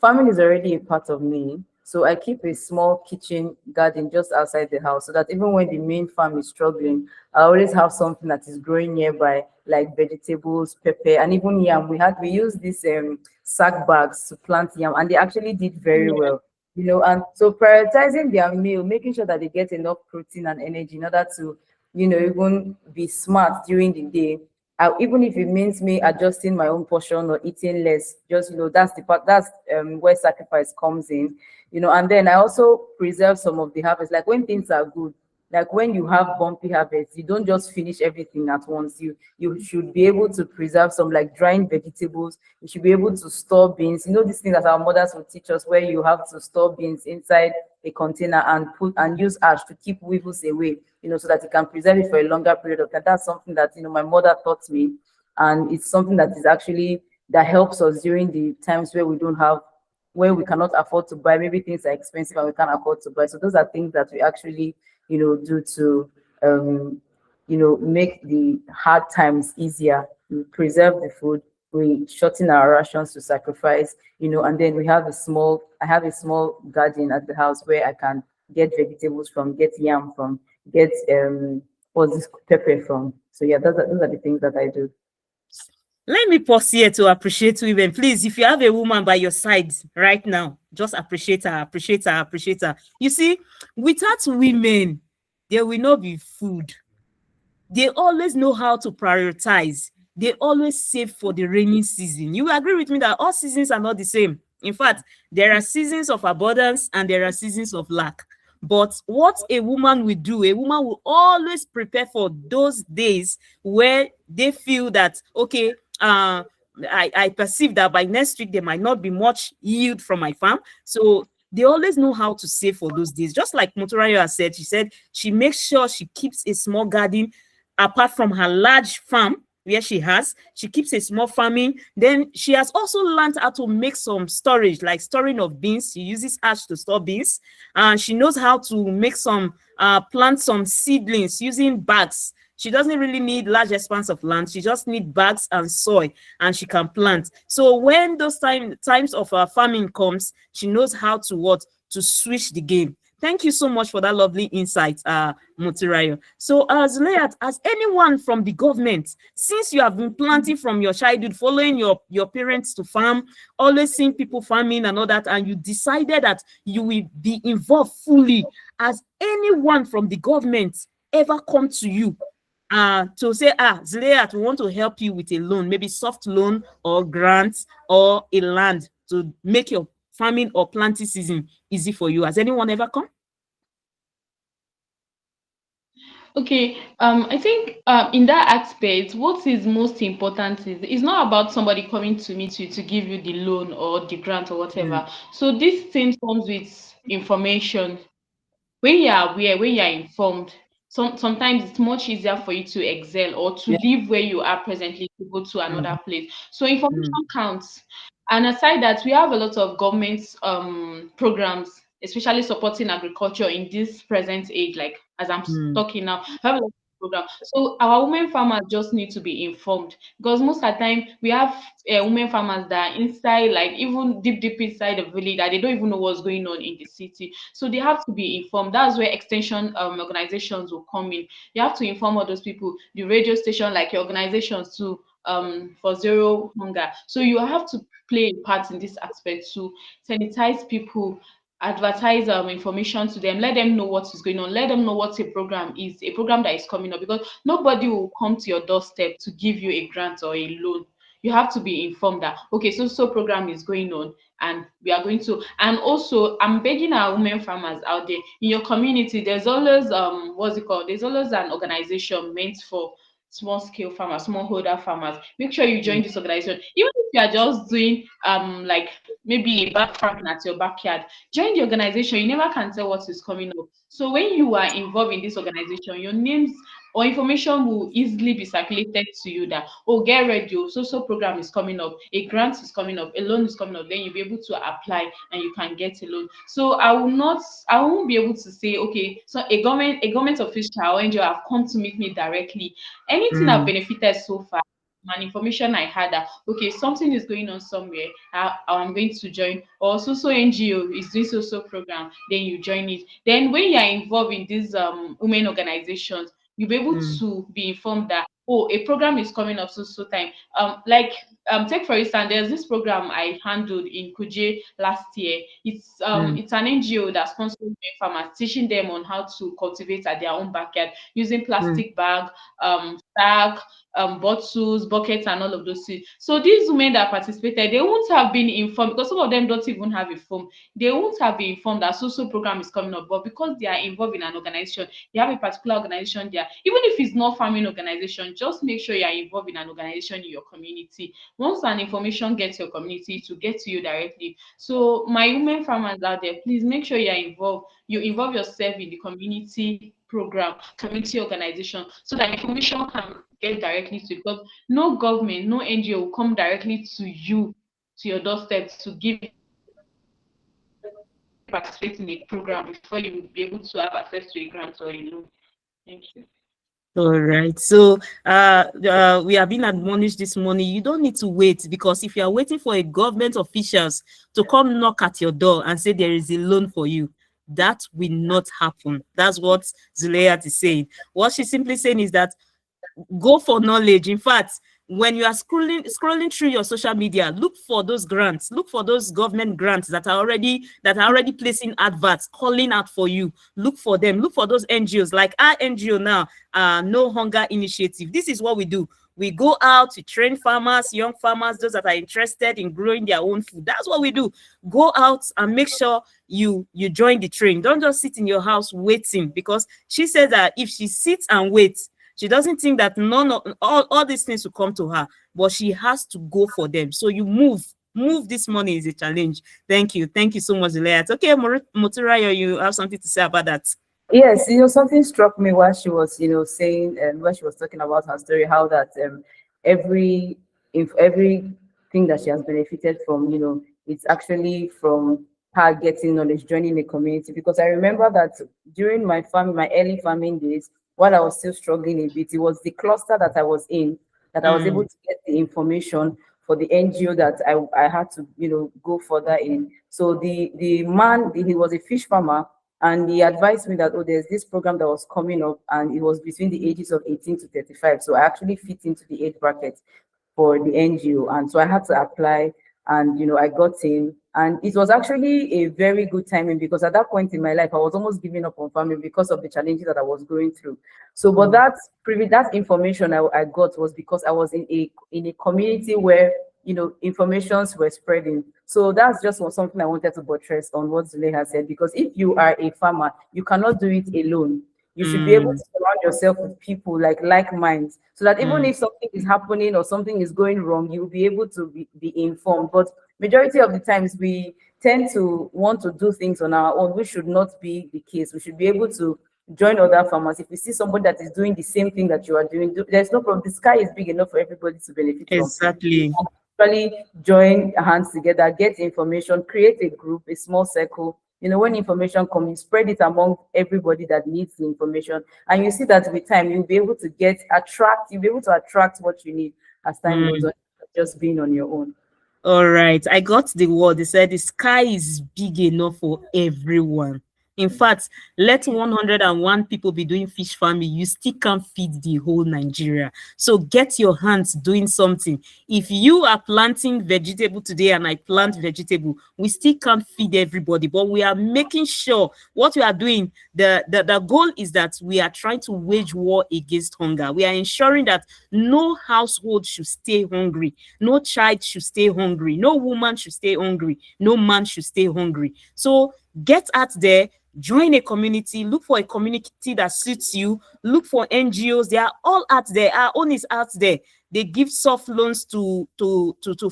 farming is already a part of me. So I keep a small kitchen garden just outside the house so that even when the main farm is struggling, I always have something that is growing nearby, like vegetables, pepper, and even yam. We use these sack bags to plant yam, and they actually did very Yeah. well. And so prioritizing their meal, making sure that they get enough protein and energy in order to, even be smart during the day. Even if it means me adjusting my own portion or eating less, just that's the part, that's where sacrifice comes in. And then I also preserve some of the harvest. Like when things are good, like when you have bumpy harvest, you don't just finish everything at once. You should be able to preserve some, like drying vegetables. You should be able to store beans. This thing that our mothers will teach us, where you have to store beans inside a container and put and use ash to keep weevils away, so that you can preserve it for a longer period of time. That's something that my mother taught me, and it's something that is actually that helps us during the times where we don't have, where we cannot afford to buy. Maybe things are expensive and we can't afford to buy. So those are things that we actually, do to make the hard times easier. We preserve the food, we shorten our rations to sacrifice, and then I have a small garden at the house where I can get vegetables from, get yam from, get what's this, pepper from. So yeah, those are the things that I do. Let me pause here to appreciate women. Please, if you have a woman by your side right now, just appreciate her, appreciate her, appreciate her. You see, without women, there will not be food. They always know how to prioritize. They always save for the rainy season. You agree with me that all seasons are not the same. In fact, there are seasons of abundance and there are seasons of lack. But what a woman will do, a woman will always prepare for those days where they feel that, okay, I perceive that by next week there might not be much yield from my farm. So they always know how to save for those days. Just like Motorayo has said, she said she makes sure she keeps a small garden apart from her large farm where she keeps a small farming. Then she has also learned how to make some storage, like storing of beans. She uses ash to store beans, and she knows how to make some plant some seedlings using bags. She doesn't really need large expanse of land. She just needs bags and soil, and she can plant. So when those times of farming comes, she knows how to to switch the game. Thank you so much for that lovely insight, Mutirayo. So, Zulayat, as anyone from the government, since you have been planting from your childhood, following your parents to farm, always seeing people farming and all that, and you decided that you will be involved fully, as anyone from the government ever come to you to say, Zulayat, we want to help you with a loan, maybe soft loan or grants or a land to make your farming or planting season easy for you. Has anyone ever come? Okay, I think in that aspect, what is most important is it's not about somebody coming to meet you to give you the loan or the grant or Mm, whatever. So this thing comes with information. When you are aware, when you are informed, sometimes it's much easier for you to excel or to yeah. leave where you are presently to go to Mm, another place. So information mm, counts. And aside that, we have a lot of government programs, especially supporting agriculture in this present age, like as mm, talking now. We have a lot of program. So our women farmers just need to be informed because most of the time we have women farmers that are inside, like even deep inside the village, that they don't even know what's going on in the city. So they have to be informed. That's where extension organizations will come in. You have to inform all those people, the radio station, like your organizations too, for zero hunger. So you have to play a part in this aspect to sanitize people, advertise information to them, let them know what is going on, let them know what a program that is coming up, because nobody will come to your doorstep to give you a grant or a loan. You have to be informed that okay, so program is going on and we are going to. And also I'm begging our women farmers out there in your community, there's always what's it called, there's always an organization meant for small scale farmers, smallholder farmers. Make sure you join mm, this organization, even if you are just doing like maybe a backpacking at your backyard. Join the organization. You never can tell what is coming up. So when you are involved in this organization, your names or information will easily be circulated to you that, oh, get ready, oh, so program is coming up, a grant is coming up, a loan is coming up, then you'll be able to apply and you can get a loan. So I won't be able to say, okay, so a government official or NGO have come to meet me directly. Anything I've mm, benefited so far, an information I had that okay, something is going on somewhere. I'm going to join, or so NGO is doing so program. Then you join it. Then when you are involved in these women organizations, you'll be able mm, to be informed that oh, a program is coming up so time. Like take for instance, there's this program I handled in Kuje last year. mm, It's an NGO that sponsors women farmers, teaching them on how to cultivate at their own backyard using mm, plastic bag, sack, bottles, buckets, and all of those things. So these women that participated, they won't have been informed because some of them don't even have a phone. They won't have been informed that social program is coming up, but because they are involved in an organization, they have a particular organization there. Even if it's not farming organization, just make sure you are involved in an organization in your community. Once an information gets your community, to get to you directly. So my women farmers out there, please make sure you are involved. You involve yourself in the community program, community organization, so that information can get directly to you. Because no government, no NGO will come directly to you, to your doorstep, to give participate in a program before you will be able to have access to a grant or a loan. Thank you. All right. So we have been admonished this morning. You don't need to wait, because if you are waiting for a government officials to come knock at your door and say there is a loan for you, that will not happen. That's what Zulayat is saying. What she's simply saying is that go for knowledge. In fact, when you are scrolling through your social media, look for those grants, look for those government grants that are already placing adverts, calling out for you. Look for them. Look for those NGOs, like our NGO now, No Hunger Initiative. This is what we do. We go out to train farmers, young farmers, those that are interested in growing their own food. That's what we do. Go out and make sure you join the train. Don't just sit in your house waiting, because she says that if she sits and waits, she doesn't think that none of all these things will come to her, but she has to go for them. So you move this morning is a challenge. Thank you so much, Zulayat. Okay, Moturayo, you have something to say about that? Yes, something struck me while she was, saying, when she was talking about her story, how that every if everything that she has benefited from, it's actually from her getting knowledge, joining a community. Because I remember that during my early farming days, while I was still struggling a bit, it was the cluster that I was in that I was able Mm, to get the information for the NGO that I had to, go further in. So the man, he was a fish farmer, and he advised me that, oh, there's this program that was coming up, and it was between the ages of 18 to 35. So I actually fit into the age bracket for the NGO. And so I had to apply, and I got in. And it was actually a very good timing, because at that point in my life, I was almost giving up on farming because of the challenges that I was going through. So, but mm, that information I got was because I was in a community where informations were spreading. So that's just something I wanted to buttress on what Zule has said, because if you are a farmer, you cannot do it alone. You should be able to mm, surround yourself with people like minds, so that even mm, if something is happening or something is going wrong, you'll be able to be informed. But majority of the times we tend to want to do things on our own, which should not be the case. We should be able to join other farmers. If we see somebody that is doing the same thing that you are doing, there's no problem. The sky is big enough for everybody to benefit from. exactly. Actually join hands together, get information, create a group, a small circle. When information comes, spread it among everybody that needs the information. And you see that with time, you'll be able to attract what you need as time goes Mm. on, just being on your own. All right, I got the word. They said the sky is big enough for everyone. In fact, let 101 people be doing fish farming, you still can't feed the whole Nigeria. So get your hands doing something. If you are planting vegetable today and I plant vegetable, we still can't feed everybody, but we are making sure what we are doing, the goal is that we are trying to wage war against hunger. We are ensuring that no household should stay hungry, no child should stay hungry, no woman should stay hungry, no man should stay hungry. So get out there, join a community, look for a community that suits you, look for NGOs. They are all out there. Our own is out there. They give soft loans to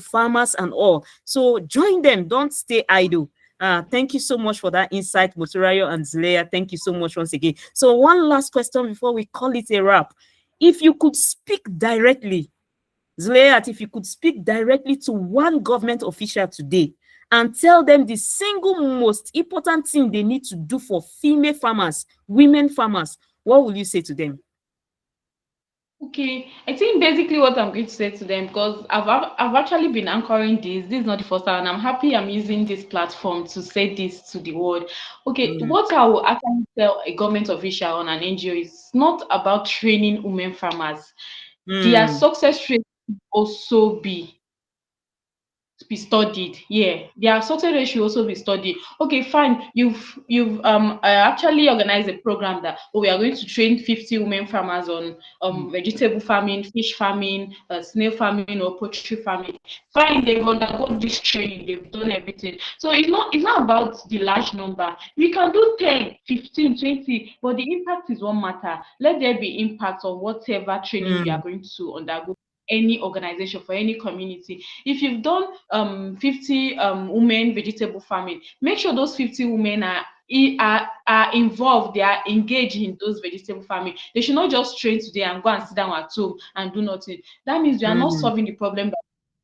farmers and all. So join them. Don't stay idle. Thank you so much for that insight, Moturayo and Zleya. Thank you so much once again. So one last question before we call it a wrap. If you could speak directly, Zleat, if you could speak directly to one government official today and tell them the single most important thing they need to do for female farmers, women farmers, what will you say to them? Okay, I think basically what I'm going to say to them, because I've actually been anchoring this. This is not the first time, and I'm happy I'm using this platform to say this to the world. Okay, Mm, what I will actually tell a government official on an NGO is not about training women farmers. Their mm, success rate will also be studied. Yeah, their success rate should also be studied. Okay, fine. You've actually organized a program that, oh, we are going to train 50 women farmers on vegetable farming, fish farming, snail farming, or poultry farming. Fine, they've undergone this training, they've done everything. So it's not about the large number. We can do 10, 15, 20, but the impact is what matter. Let there be impact on whatever training you are mm, going to undergo, any organization, for any community. If you've done 50 women vegetable farming, make sure those 50 women are involved, they are engaged in those vegetable farming. They should not just train today and go and sit down at home and do nothing. That means we are not mm, solving the problem.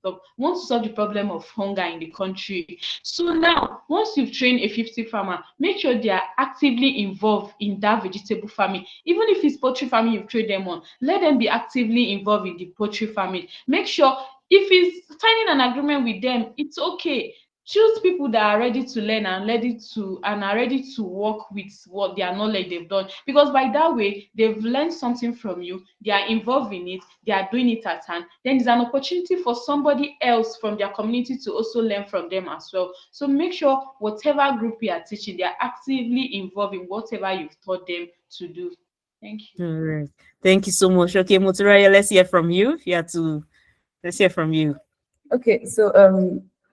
We want to solve the problem of hunger in the country. So now, once you've trained a 50 farmer, make sure they are actively involved in that vegetable farming. Even if it's poultry farming you've trained them on, let them be actively involved in the poultry farming. Make sure, if it's signing an agreement with them, it's okay. Choose people that are ready to learn and are ready to work with what their knowledge they've done, because by that way they've learned something from you, they are involved in it, they are doing it at hand. Then there's an opportunity for somebody else from their community to also learn from them as well. So make sure whatever group you are teaching, they are actively involved in whatever you've taught them to do. Thank you. all right. Thank you so much. Okay, Moturaya, let's hear from you. Let's hear from you. Okay, so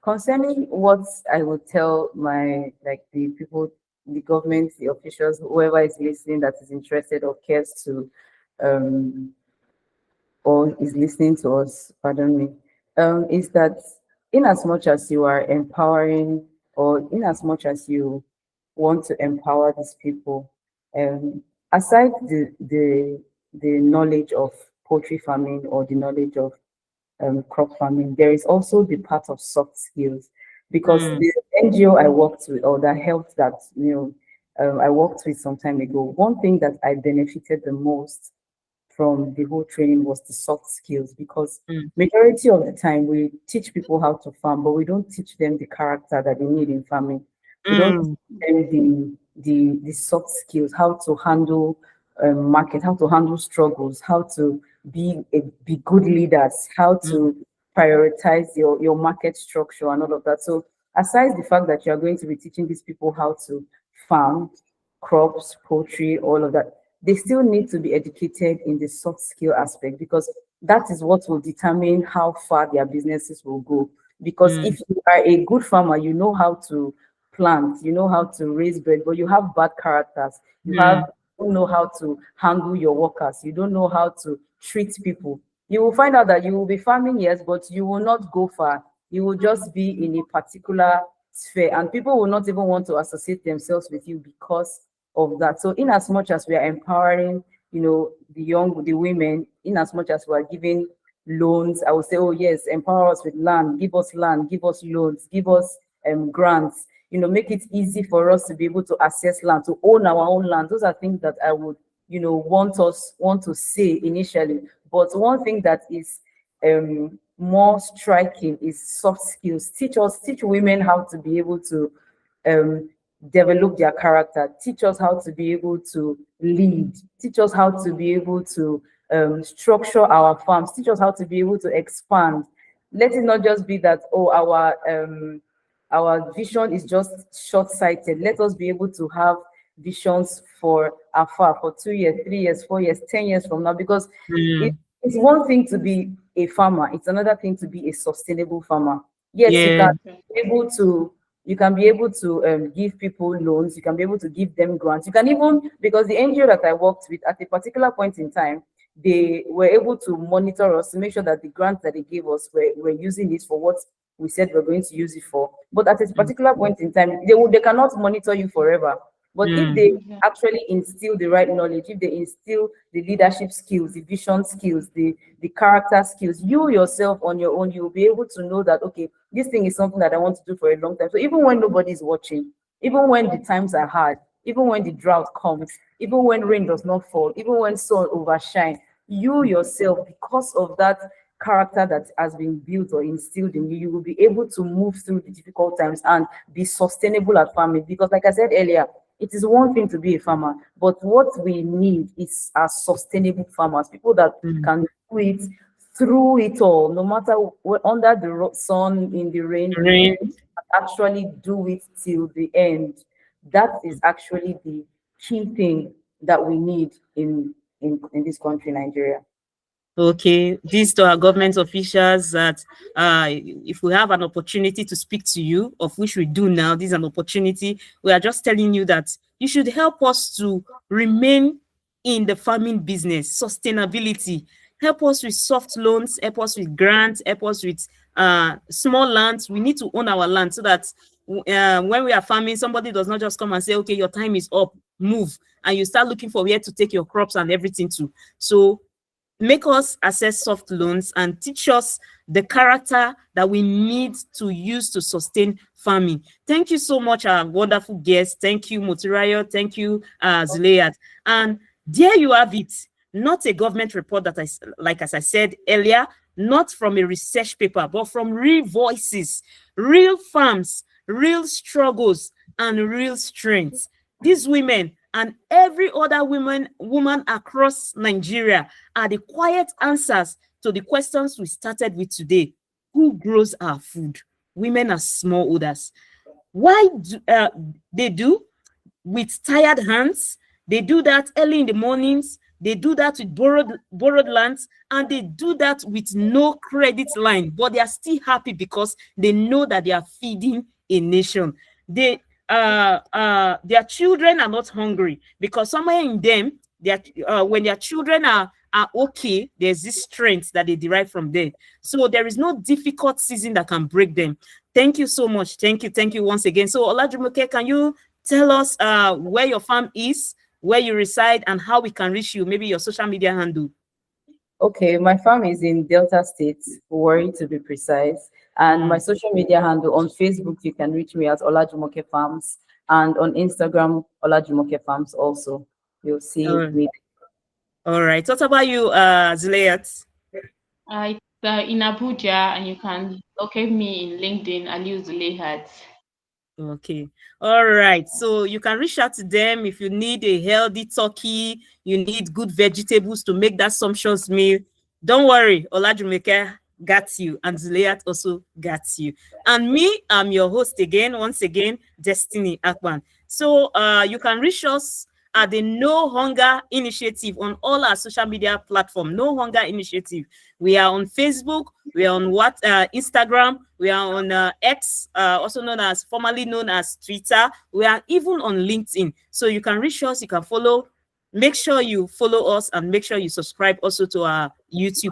concerning what I would tell my like the people, the government, the officials, whoever is listening that is interested or cares to um or is listening to us, pardon me, is that in as much as you are empowering or in as much as you want to empower these people, um, aside the knowledge of poultry farming or the knowledge of crop farming, there is also the part of soft skills. Because Mm, the NGO I worked with, or the health that I worked with some time ago, one thing that I benefited the most from the whole training was the soft skills, because mm, majority of the time we teach people how to farm, but we don't teach them the character that they need in farming. We don't mm, teach them the soft skills, how to handle market, how to handle struggles, how to be good leaders, how mm, to prioritize your market structure and all of that. So aside the fact that you are going to be teaching these people how to farm, crops, poultry, all of that, they still need to be educated in the soft skill aspect, because that is what will determine how far their businesses will go. Because mm, if you are a good farmer, you know how to plant, you know how to raise birds, but you have bad characters, mm, you don't know how to handle your workers, you don't know how to treat people, you will find out that you will be farming, yes, but you will not go far. You will just be in a particular sphere, and people will not even want to associate themselves with you because of that. So in as much as we are empowering, the women, in as much as we are giving loans, I would say, oh yes, empower us with land, give us loans, give us grants, make it easy for us to be able to access land, to own our own land. Those are things that I would, want to say initially. But one thing that is more striking is soft skills. Teach women how to be able to um, develop their character, teach us how to be able to lead, teach us how to be able to structure our farms, teach us how to be able to expand. Let it not just be that, oh, our vision is just short-sighted. Let us be able to have visions for afar, for 2 years, 3 years, 4 years, 10 years from now, because mm. it's one thing to be a farmer, it's another thing to be a sustainable farmer. Yes, Yeah. be able to you can be able to give people loans, you can be able to give them grants, you can even, because the NGO that I worked with at a particular point in time, they were able to monitor us to make sure that the grants that they gave us were using it for what we said we're going to use it for. But at a Mm, particular point in time, they cannot monitor you forever. But if mm, they actually instill the right knowledge, if they instill the leadership skills, the vision skills, the character skills, you yourself on your own, you'll be able to know that, okay, this thing is something that I want to do for a long time. So even when nobody's watching, even when the times are hard, even when the drought comes, even when rain does not fall, even when sun overshine, you yourself, because of that character that has been built or instilled in you, you will be able to move through the difficult times and be sustainable at farming. Because, like I said earlier, it is one thing to be a farmer, but what we need is are sustainable farmers, people that Mm. can do it through it all, no matter under the sun, in the rain, Rain. actually do it till the end. That is actually the key thing that we need in this country, Nigeria. Okay, this to our government officials that if we have an opportunity to speak to you, of which we do now, this is an opportunity. We are just telling you that you should help us to remain in the farming business, sustainability. Help us with soft loans, help us with grants, help us with small lands. We need to own our land so that when we are farming, somebody does not just come and say, okay, your time is up, move, and you start looking for where to take your crops and everything to. So make us access soft loans and teach us the character that we need to use to sustain farming. Thank you so much, our wonderful guests. Thank you, Motirayo. Thank you, Zuleyat. And there you have it. Not a government report that as I said earlier, not from a research paper, but from real voices, real farms, real struggles, and real strengths. These women and every other woman across Nigeria are the quiet answers to the questions we started with today. Who grows our food? Women are smallholders. Why do they do? With tired hands. They do that early in the mornings. They do that with borrowed lands, and they do that with no credit line, but they are still happy because they know that they are feeding a nation. Their children are not hungry because somewhere in them, when their children are okay, there's this strength that they derive from there. So there is no difficult season that can break them. Thank you so much. Thank you once again. So Olajumoke, can you tell us where your farm is, where you reside, and how we can reach you? Maybe your social media handle. Okay, my farm is in Delta State, Warri to be precise. And my social media handle on Facebook, you can reach me at Olajumoke Farms, and on Instagram, Olajumoke Farms also. You'll see me. All right. What about you, Zuleyat? It's in Abuja, and you can locate me in LinkedIn, Aliu Zuleihat. Okay. All right. So you can reach out to them if you need a healthy turkey, you need good vegetables to make that sumptuous meal. Don't worry, Olajumoke got you, and Zuleyat also got you. And me, I'm your host again, once again, Destiny Akpan. So you can reach us at the No Hunger Initiative on all our social media platforms. No Hunger Initiative. We are on Facebook. We are on Instagram. We are on X, also formerly known as Twitter. We are even on LinkedIn. So you can reach us. You can follow. Make sure you follow us and make sure you subscribe also to our YouTube page.